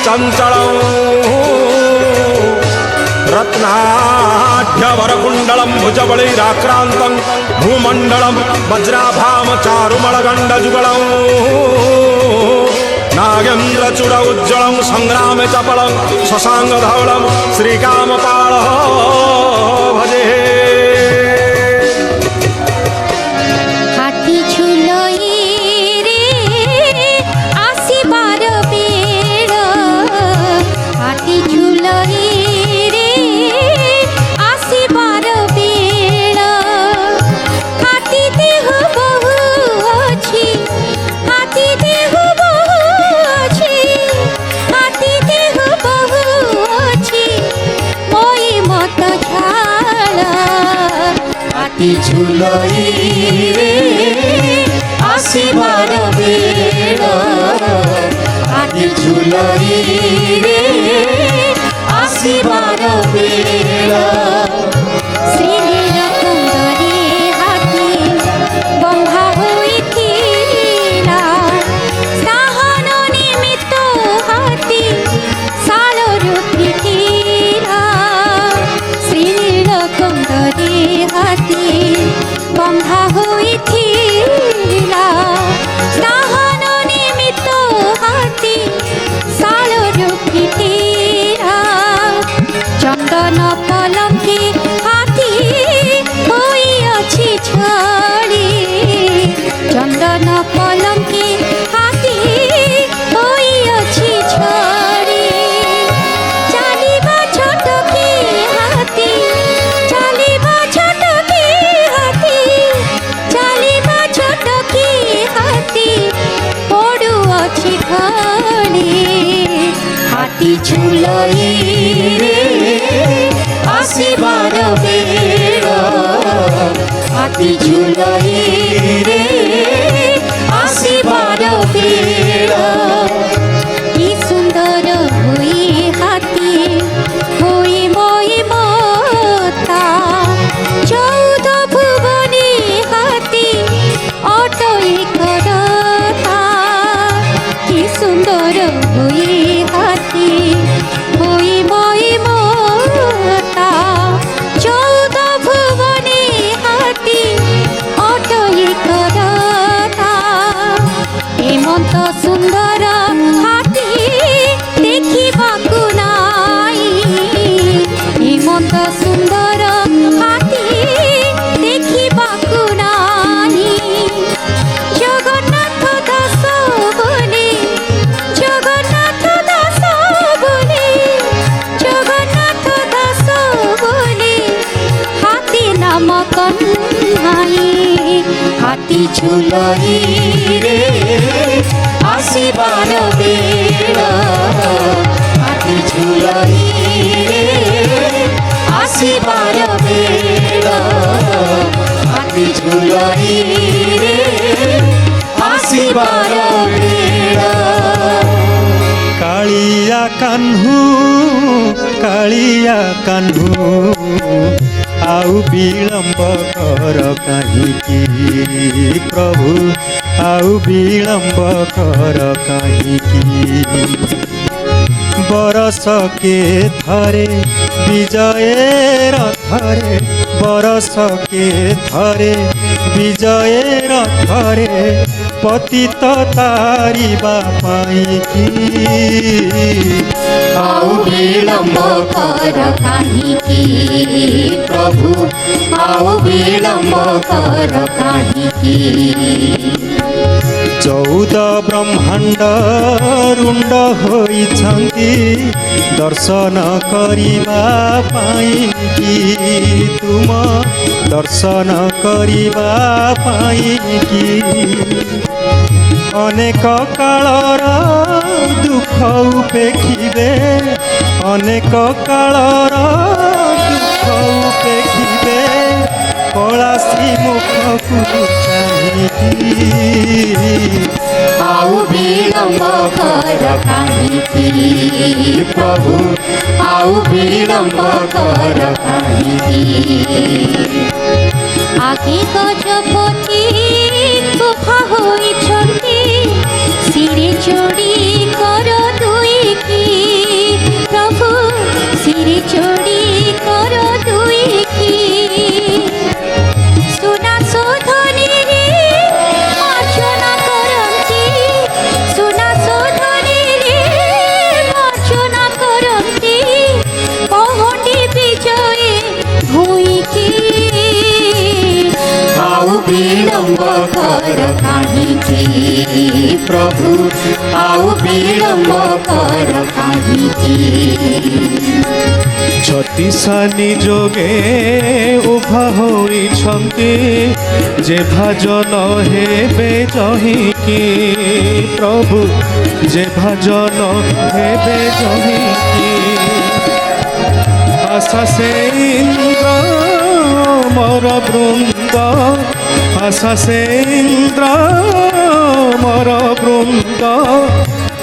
चञ्चलं रत्नाढ्यवरकुण्डलं भुजबलैराक्रान्तं भूमण्डलं वज्राभां चारुमलगण्डजुगलं नागेन्द्रचूड उज्ज्वलं संग्रामे चपलं शशाङ्गधवलं श्रीकामपालः भजे। झुलई रे आसीबार बेल आदि झुलई रे आसीबार बेल बंधा होइथिला दाहन निमित्त हाथी सालरु फिटिला चंदन पलंकी हाथी होइअछि छड़ी चंदन पलंकी हाथी होइअछि छड़ी चालिबा छोटकी हाथी चालिबा छोटकी हाथी चालिबा छोटकी हाथी पड़ुअछि घड़ी हाथी झुलई रे आसीबार बेल हाथी झुलई रे आसीबार बेल कि सुंदर हुई हाथी हुई मोई मोता 14 भुवनी हाथी अटई करता कि सुंदर हुई हाथी हुई मोई मोता 14 भुवनी हाथी अटई करता हेमंत सुंदर हाथी देखिबाकु नाई हेमंत सुंदर हाथी देखिबाकु नाई जगन्नाथ दास बोले जगन्नाथ दास बोले जगन्नाथ दास बोले हाथी नाम कन्हाई हाथी झुलई रे आसीबार बेल हाथी झुलई रे आसीबार बेल हाथी झुलई रे आसीबार बेल कालिया कान्हू आउ विलम्ब कर काहींकी प्रभु आउ विलम्ब कर काहींकी बरस के थरे विजय रथरे बरस के थरे विजय रथरे पतित तारिबा पाइकी आउ विलम्ब कर काहींकी प्रभु आउ विलम्ब कर काहींकी 14 ब्रह्मांड रुंड होइछन्ति दर्शन करिबा पाइकी तुम दर्शन करिबा पाइकी अनेक कालर दुख उपेक्षिबे अनेक कालर दुख उपेक्षिबे कलासी मुखକୁ ଚାହିଁକି आउ विलम्ब कर काहींकी प्रभु आउ विलम्ब कर काहींकी आगे गजपति गुफा होइछन्ति सिरे जोड़ी कर दुई की प्रभु आउ विलम्ब कर काहिकी छत्तीसानी जोगे उभा होइछन्ति जे भाजन हेबे जहिकी प्रभु जे भाजन हेबे जहिकी आशा से इंद्र मोर बृंद आशा से इंद्र मोर बृंद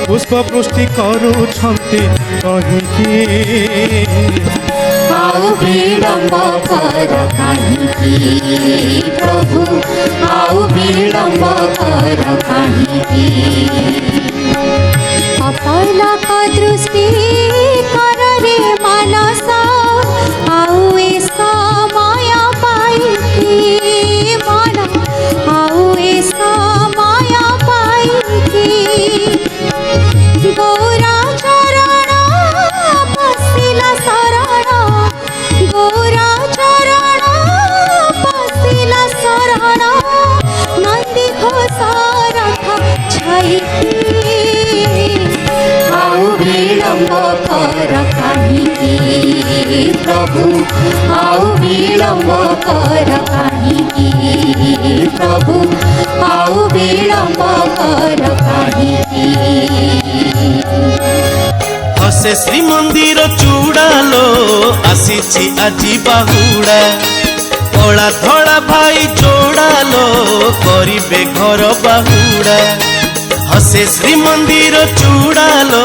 पुष्प पुष्टि करुछन्ति कहिकी आउ विलम्ब कर काहिकी प्रभु आउ विलम्ब कर काहिकी अपलक दृष्टि कर रे मानस आउ ए समय पाइकी मन आउ ए समय पाइकी गौरा चरण पसिला शरण गौरा चरण पसिला शरण नंदी घोष रथ छाइकी आउ विलम्ब कर काहिकी प्रभु आउ विलम्ब कर काहिकी प्रभु आउ विलम्ब कर काहिकी हसे श्रीमंदिर चूड़ालो आसीछि आजी बाहुड़ा कला धड़ा भाई जोड़ालो करिबे घर बाहुड़ा हसे श्रीमंदिर चूड़ालो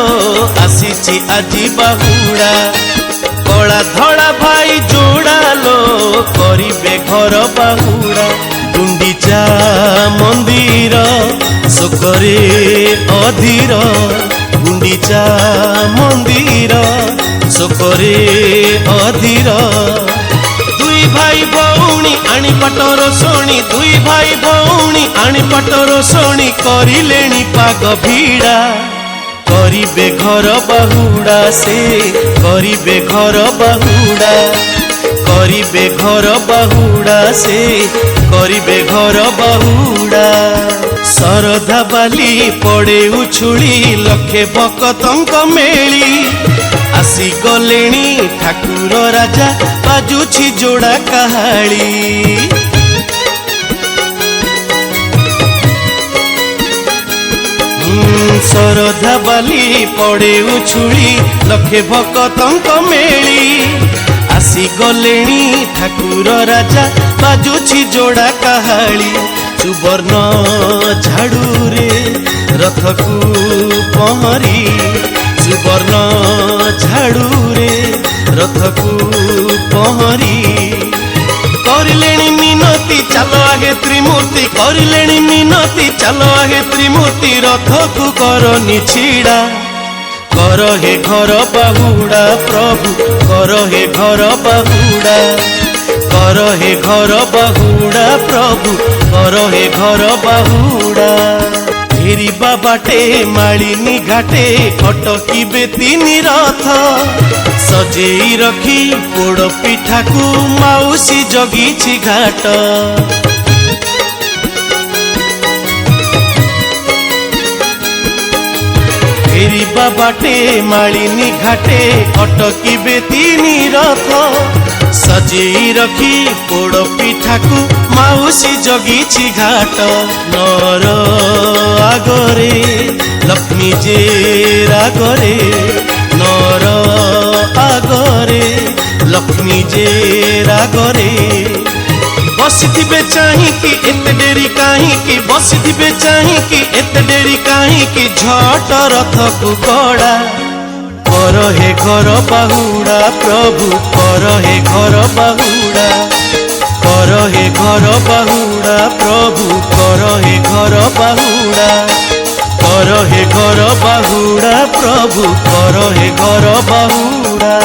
आसीछि आजी बाहुड़ा कला धड़ा भाई जोड़ालो करिबे घर बाहुड़ा गुंडीचा मंदिर सुकरे अधीर गुंडीचा मंदिर सुकरे अधीर दुई भाई भौणी आनी पटर शोणी दुई भाई भौणी आनी पटर शोणी करिलेणी पाग भिड़ा करिबे घर बाहुड़ा से करिबे घर बाहुड़ा करिबे घर बाहुड़ा से करिबे घर बाहुड़ा शरधा बाली पड़े उछुली लखे भक्तंक मेली आसी गलेणी ठाकुर राजा बाजुछि जोड़ा काहाली शरधा बाली पड़े उछुली लखे भक्तंक मेली आसी गलेणी ठाकुर राजा बाजुछि जोड़ा काहाली सुवर्ण झाड़ू रे रथकू पहरी सुवर्ण झाड़ू रे रथकू पहरी करिलेणी मिनती चलो आगे त्रिमूर्ति करिलेणी मिनती चलो आगे त्रिमूर्ति रथकू करनी छिड़ा कर हे घर बाहुड़ा प्रभु कर हे घर बाहुड़ा कर हे घर बाहुड़ा प्रभु कर हे घर बाहुड़ा फेरिबा बाटे मालिनी घाटे अटकिबे तीनी रथ सजेई रखी पोड़ पिठाकू माउसी जगीछि घाट फेरिबा बाटे मालिनी घाटे अटकिबे तीनी रथ सजेई रखी पोड़ पिठाकू माउसी जगीछि घाट नर आगरे लक्ष्मी जे रागरे नर आगरे लक्ष्मी जे रागरे बसिथिबे चाहिकी एते डेरी काहींकी बसिथिबे चाहिकी एते डेरी काहींकी झट रथकू गड़ा कर हे घर बाहुड़ा प्रभु कर हे घर बाहुड़ा कर हे घर बाहुड़ा प्रभु कर हे घर बाहुड़ा कर हे घर बाहुड़ा प्रभु कर हे घर बाहुड़ा।